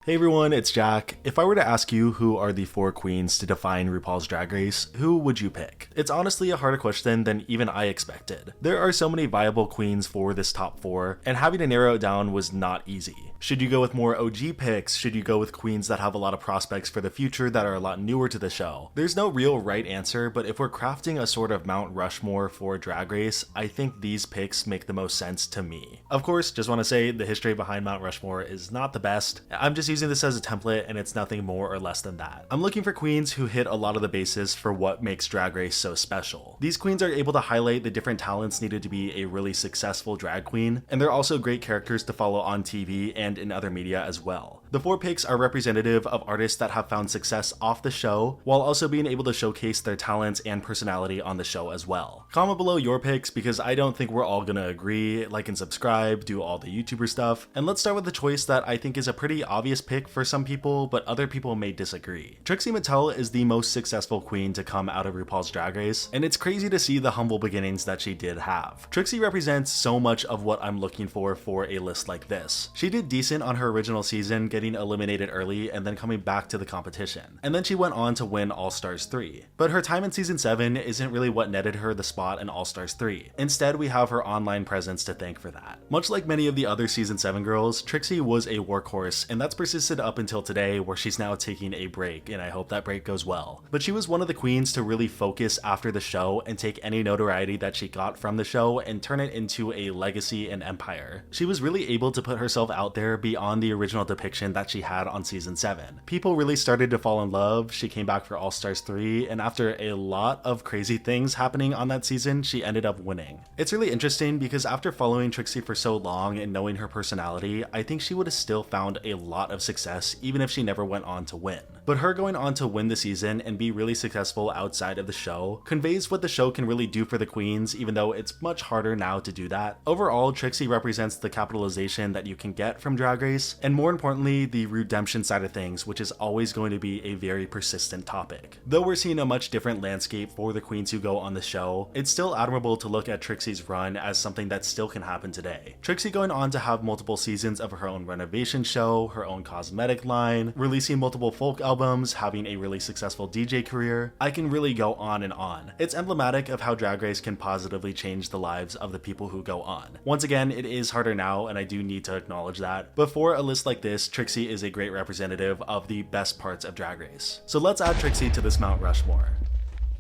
Hey everyone, it's Jack. If I were to ask you who are the 4 queens to define RuPaul's Drag Race, who would you pick? It's honestly a harder question than even I expected. There are so many viable queens for this top 4, and having to narrow it down was not easy. Should you go with more OG picks? Should you go with queens that have a lot of prospects for the future that are a lot newer to the show? There's no real right answer, but if we're crafting a sort of Mount Rushmore for Drag Race, I think these picks make the most sense to me. Of course, just want to say the history behind Mount Rushmore is not the best. I'm just using this as a template and it's nothing more or less than that. I'm looking for queens who hit a lot of the bases for what makes Drag Race so special. These queens are able to highlight the different talents needed to be a really successful drag queen, and they're also great characters to follow on TV and in other media as well. The 4 picks are representative of artists that have found success off the show while also being able to showcase their talents and personality on the show as well. Comment below your picks because I don't think we're all gonna agree. Like and subscribe, do all the YouTuber stuff, and let's start with the choice that I think is a pretty obvious pick for some people, but other people may disagree. Trixie Mattel is the most successful queen to come out of RuPaul's Drag Race, and it's crazy to see the humble beginnings that she did have. Trixie represents so much of what I'm looking for a list like this. She did decent on her original season, getting eliminated early and then coming back to the competition. And then she went on to win All Stars 3. But her time in season 7 isn't really what netted her the spot in All Stars 3. Instead, we have her online presence to thank for that. Much like many of the other season 7 girls, Trixie was a workhorse, and that's persisted up until today, where she's now taking a break, and I hope that break goes well. But she was one of the queens to really focus after the show and take any notoriety that she got from the show and turn it into a legacy and empire. She was really able to put herself out there beyond the original depiction that she had on season 7. People really started to fall in love. She came back for All Stars 3, and after a lot of crazy things happening on that season, she ended up winning. It's really interesting because after following Trixie for so long and knowing her personality, I think she would have still found a lot of success even if she never went on to win. But her going on to win the season and be really successful outside of the show conveys what the show can really do for the queens, even though it's much harder now to do that. Overall, Trixie represents the capitalization that you can get from Drag Race, and more importantly, the redemption side of things, which is always going to be a very persistent topic. Though we're seeing a much different landscape for the queens who go on the show, it's still admirable to look at Trixie's run as something that still can happen today. Trixie going on to have multiple seasons of her own renovation show, her own cosmetic line, releasing multiple folk albums, having a really successful DJ career. I can really go on and on. It's emblematic of how Drag Race can positively change the lives of the people who go on. Once again, it is harder now, and I do need to acknowledge that, but for a list like this, Trixie is a great representative of the best parts of Drag Race. So let's add Trixie to this Mount Rushmore.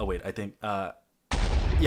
Oh wait, I think, yeah,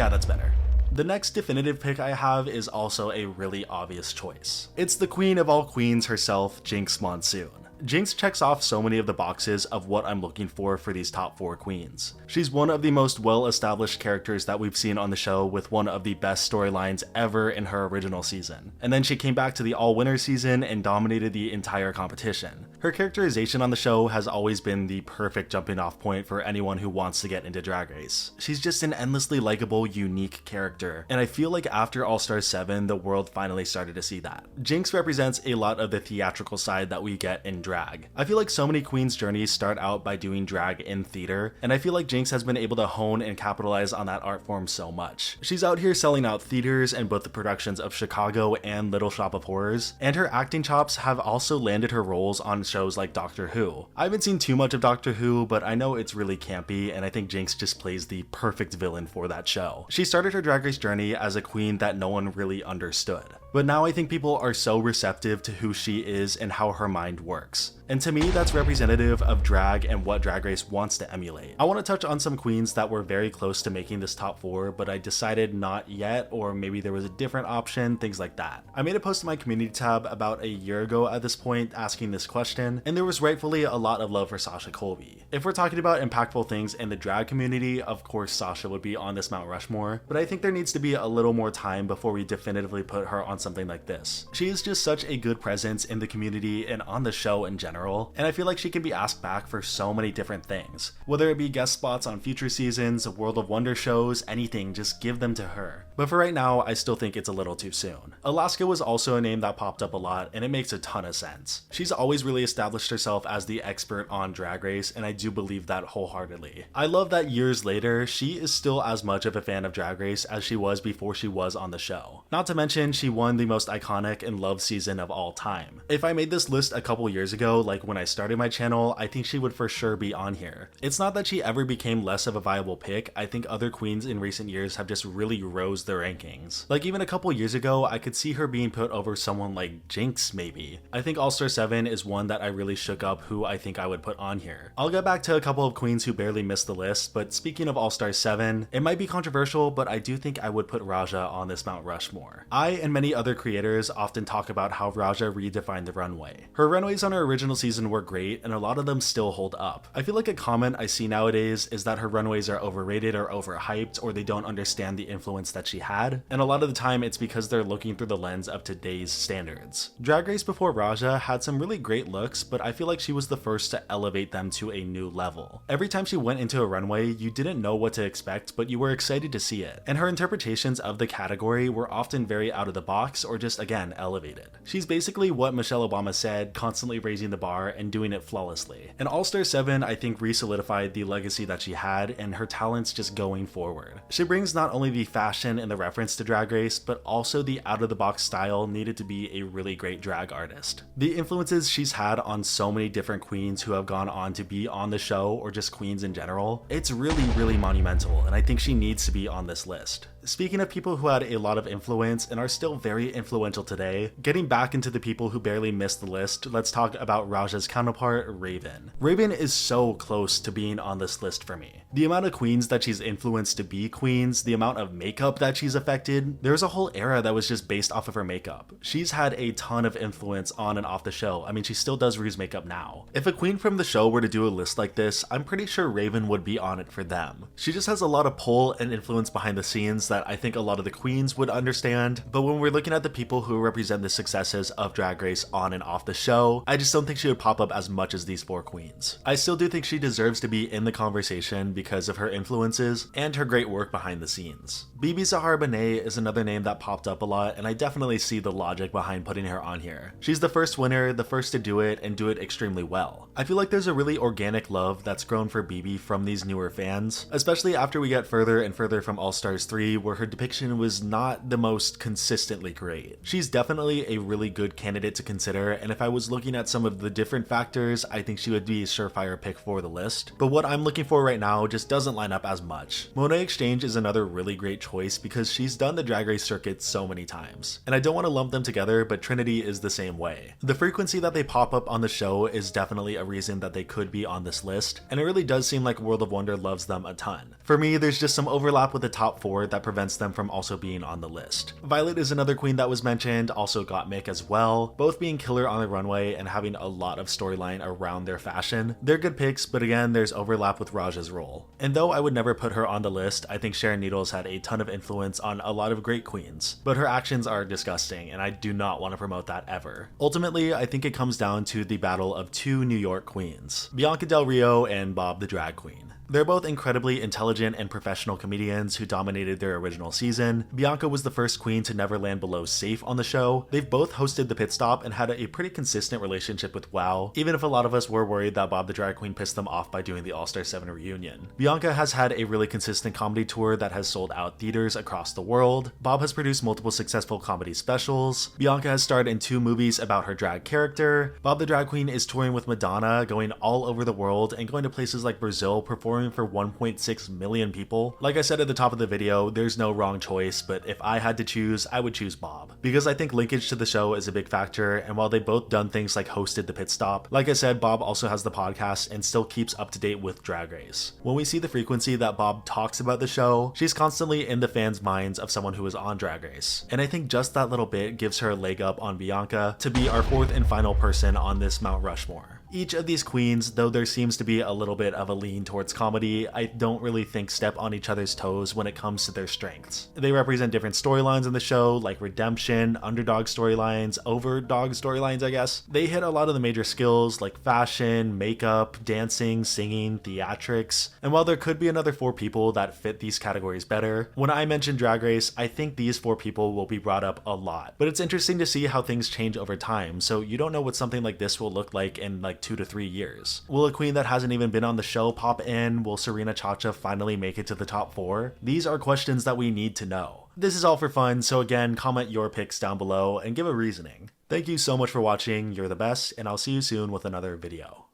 that's better. The next definitive pick I have is also a really obvious choice. It's the queen of all queens herself, Jinx Monsoon. Jinx checks off so many of the boxes of what I'm looking for these top 4 queens. She's one of the most well-established characters that we've seen on the show, with one of the best storylines ever in her original season. And then she came back to the all-winner season and dominated the entire competition. Her characterization on the show has always been the perfect jumping off point for anyone who wants to get into Drag Race. She's just an endlessly likable, unique character, and I feel like after All Stars 7, the world finally started to see that. Jinx represents a lot of the theatrical side that we get in drag. I feel like so many queens' journeys start out by doing drag in theater, and I feel like Jinx has been able to hone and capitalize on that art form so much. She's out here selling out theaters and both the productions of Chicago and Little Shop of Horrors, and her acting chops have also landed her roles on shows like Doctor Who. I haven't seen too much of Doctor Who, but I know it's really campy, and I think Jinx just plays the perfect villain for that show. She started her Drag Race journey as a queen that no one really understood, but now I think people are so receptive to who she is and how her mind works. And to me, that's representative of drag and what Drag Race wants to emulate. I want to touch on some queens that were very close to making this top 4, but I decided not yet, or maybe there was a different option, things like that. I made a post in my community tab about a year ago at this point asking this question, and there was rightfully a lot of love for Sasha Colby. If we're talking about impactful things in the drag community, of course Sasha would be on this Mount Rushmore, but I think there needs to be a little more time before we definitively put her on something like this. She is just such a good presence in the community and on the show in general, and I feel like she can be asked back for so many different things. Whether it be guest spots on future seasons, World of Wonder shows, anything, just give them to her. But for right now, I still think it's a little too soon. Alaska was also a name that popped up a lot, and it makes a ton of sense. She's always really established herself as the expert on Drag Race, and I do believe that wholeheartedly. I love that years later, she is still as much of a fan of Drag Race as she was before she was on the show. Not to mention, she won the most iconic and loved season of all time. If I made this list a couple years ago, like when I started my channel, I think she would for sure be on here. It's not that she ever became less of a viable pick, I think other queens in recent years have just really rose their rankings. Like even a couple years ago, I could see her being put over someone like Jinx maybe. I think All-Star 7 is one that I really shook up who I think I would put on here. I'll get back to a couple of queens who barely missed the list, but speaking of All-Star 7, it might be controversial, but I do think I would put Raja on this Mount Rushmore. I and many other creators often talk about how Raja redefined the runway. Her runways on her original season were great, and a lot of them still hold up. I feel like a comment I see nowadays is that her runways are overrated or overhyped, or they don't understand the influence that she had, and a lot of the time it's because they're looking through the lens of today's standards. Drag Race before Raja had some really great looks, but I feel like she was the first to elevate them to a new level. Every time she went into a runway, you didn't know what to expect, but you were excited to see it, and her interpretations of the category were often very out of the box or just again elevated. She's basically what Michelle Obama said, constantly raising the bar and doing it flawlessly. And All-Star 7 I think re-solidified the legacy that she had and her talents just going forward. She brings not only the fashion and the reference to Drag Race, but also the out-of-the-box style needed to be a really great drag artist. The influences she's had on so many different queens who have gone on to be on the show or just queens in general, it's really monumental, and I think she needs to be on this list. Speaking of people who had a lot of influence and are still very influential today, getting back into the people who barely missed the list, let's talk about Raja's counterpart, Raven. Raven is so close to being on this list for me. The amount of queens that she's influenced to be queens, the amount of makeup that she's affected, there's a whole era that was just based off of her makeup. She's had a ton of influence on and off the show. I mean, she still does Rue's makeup now. If a queen from the show were to do a list like this, I'm pretty sure Raven would be on it for them. She just has a lot of pull and influence behind the scenes that I think a lot of the queens would understand, but when we're looking at the people who represent the successes of Drag Race on and off the show, I just don't think she would pop up as much as these four queens. I still do think she deserves to be in the conversation because of her influences and her great work behind the scenes. Bibi Zahara Benet is another name that popped up a lot, and I definitely see the logic behind putting her on here. She's the first winner, the first to do it, and do it extremely well. I feel like there's a really organic love that's grown for Bibi from these newer fans, especially after we get further and further from All Stars 3, where her depiction was not the most consistently great. She's definitely a really good candidate to consider, and if I was looking at some of the different factors, I think she would be a surefire pick for the list. But what I'm looking for right now just doesn't line up as much. Monet Exchange is another really great choice because she's done the Drag Race circuit so many times, and I don't want to lump them together, but Trinity is the same way. The frequency that they pop up on the show is definitely a reason that they could be on this list, and it really does seem like World of Wonder loves them a ton. For me, there's just some overlap with the top four that prevents them from also being on the list. Violet is another queen that was mentioned, also Gottmik as well, both being killer on the runway and having a lot of storyline around their fashion. They're good picks, but again, there's overlap with Raja's role. And though I would never put her on the list, I think Sharon Needles had a ton of influence on a lot of great queens, but her actions are disgusting, and I do not want to promote that ever. Ultimately, I think it comes down to the battle of two New York queens, Bianca Del Rio and Bob the Drag Queen. They're both incredibly intelligent and professional comedians who dominated their original season. Bianca was the first queen to never land below safe on the show. They've both hosted the pit stop and had a pretty consistent relationship with WoW, even if a lot of us were worried that Bob the Drag Queen pissed them off by doing the All-Star 7 reunion. Bianca has had a really consistent comedy tour that has sold out theaters across the world. Bob has produced multiple successful comedy specials. Bianca has starred in 2 movies about her drag character. Bob the Drag Queen is touring with Madonna, going all over the world and going to places like Brazil, performing for 1.6 million people. Like I said at the top of the video, there's no wrong choice, but if I had to choose, I would choose Bob. Because I think linkage to the show is a big factor, and while they've both done things like hosted the pit stop, like I said, Bob also has the podcast and still keeps up to date with Drag Race. When we see the frequency that Bob talks about the show, she's constantly in the fans' minds of someone who is on Drag Race. And I think just that little bit gives her a leg up on Bianca to be our 4th and final person on this Mount Rushmore. Each of these queens, though there seems to be a little bit of a lean towards comedy, I don't really think step on each other's toes when it comes to their strengths. They represent different storylines in the show, like redemption, underdog storylines, overdog storylines, I guess. They hit a lot of the major skills like fashion, makeup, dancing, singing, theatrics, and while there could be another 4 people that fit these categories better, when I mention Drag Race, I think these 4 people will be brought up a lot. But it's interesting to see how things change over time, so you don't know what something like this will look like in like 2 to 3 years. Will a queen that hasn't even been on the show pop in? Will Serena Chacha finally make it to the top 4? These are questions that we need to know. This is all for fun, so again, comment your picks down below and give a reasoning. Thank you so much for watching, you're the best, and I'll see you soon with another video.